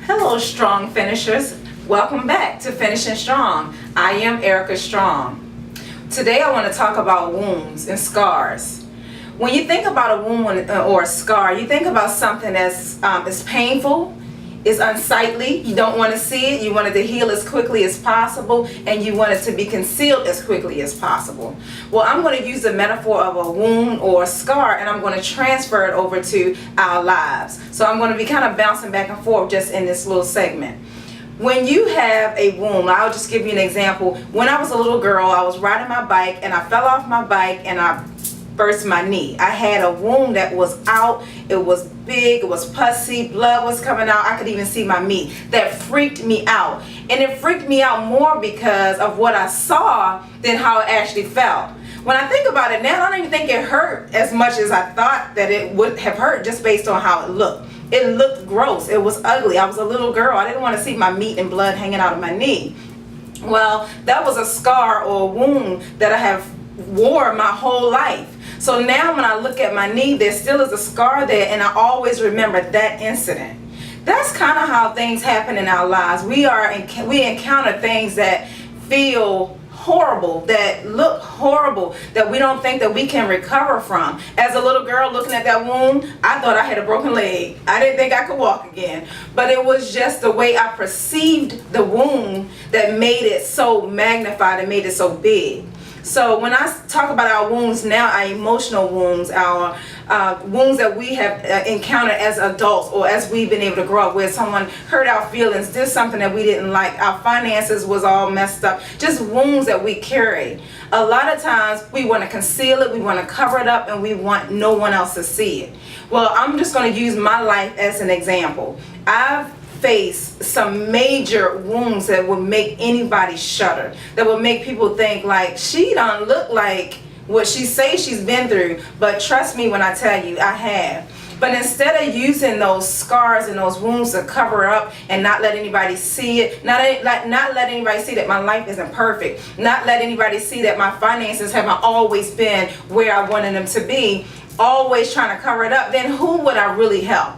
Hello, strong finishers. Welcome back to Finishing Strong. I am Erica Strong. Today I want to talk about wounds and scars. When you think about a wound or a scar, you think about something that's is painful, is unsightly. You don't want to see it. You want it to heal as quickly as possible, and you want it to be concealed as quickly as possible. Well, I'm going to use the metaphor of a wound or a scar, and I'm going to transfer it over to our lives. So I'm going to be kind of bouncing back and forth just in this little segment. When you have a wound, I'll just give you an example. When I was a little girl, I was riding my bike and I fell off my bike and I burst my knee. I had a wound that was out. It was big, it was pussy, blood was coming out. I could even see my meat. That freaked me out. And it freaked me out more because of what I saw than how it actually felt. When I think about it now, I don't even think it hurt as much as I thought that it would have hurt just based on how it looked. It looked gross. It was ugly. I was a little girl. I didn't want to see my meat and blood hanging out of my knee. Well, that was a scar or a wound that I have wore my whole life. So now when I look at my knee, there still is a scar there, and I always remember that incident. That's kind of how things happen in our lives. We encounter things that feel horrible, that look horrible, that we don't think that we can recover from. As a little girl looking at that wound, I thought I had a broken leg. I didn't think I could walk again. But it was just the way I perceived the wound that made it so magnified and made it so big. So when I talk about our wounds now, our emotional wounds, our wounds that we have encountered as adults or as we've been able to grow up with, someone hurt our feelings, did something that we didn't like, our finances was all messed up, just wounds that we carry. A lot of times we want to conceal it, we want to cover it up, and we want no one else to see it. Well, I'm just going to use my life as an example. I've faced some major wounds that would make anybody shudder, that would make people think like, she don't look like what she says she's been through. But trust me when I tell you, I have. But instead of using those scars and those wounds to cover up and not let anybody see it, not let anybody see that my life isn't perfect, not let anybody see that my finances haven't always been where I wanted them to be, always trying to cover it up, then who would I really help?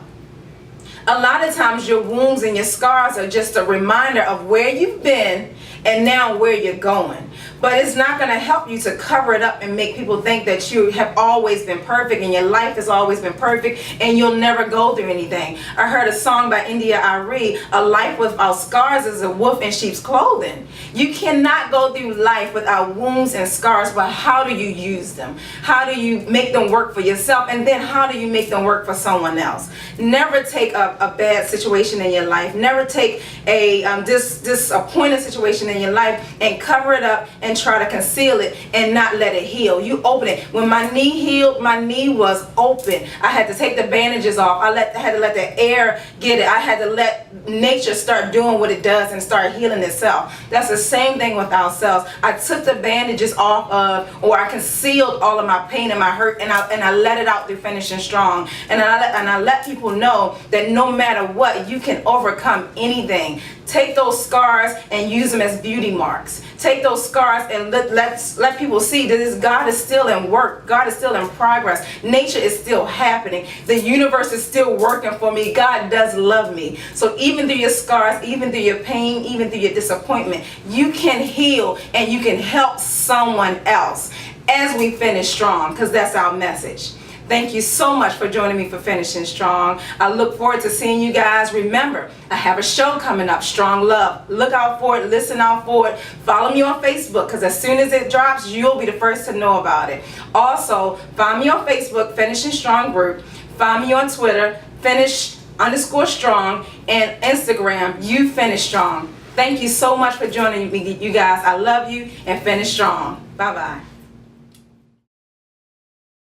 A lot of times your wounds and your scars are just a reminder of where you've been and now where you're going. But it's not going to help you to cover it up and make people think that you have always been perfect and your life has always been perfect and you'll never go through anything. I heard a song by India Ari, a life without scars is a wolf in sheep's clothing. You cannot go through life without wounds and scars, but how do you use them? How do you make them work for yourself? And then how do you make them work for someone else? Never take a bad situation in your life. Never take a disappointing situation in your life and cover it up and try to conceal it and not let it heal. You open it. When my knee healed, my knee was open. I had to take the bandages off. I had to let the air get it. I had to let nature start doing what it does and start healing itself. That's the same thing with ourselves. I took the bandages off of, or I concealed all of my pain and my hurt, and I let it out through Finishing Strong. And I let people know that no matter what, you can overcome anything. Take those scars and use them as beauty marks. Take those scars and let people see that this God is still in work. God is still in progress. Nature is still happening. The universe is still working for me. God does love me. So even through your scars, even through your pain, even through your disappointment, you can heal and you can help someone else as we finish strong, because that's our message. Thank you so much for joining me for Finishing Strong. I look forward to seeing you guys. Remember, I have a show coming up, Strong Love. Look out for it. Listen out for it. Follow me on Facebook, because as soon as it drops, you'll be the first to know about it. Also, find me on Facebook, Finishing Strong Group. Find me on Twitter, Finish_Strong, and Instagram, You Finish Strong. Thank you so much for joining me, you guys. I love you, and finish strong. Bye-bye.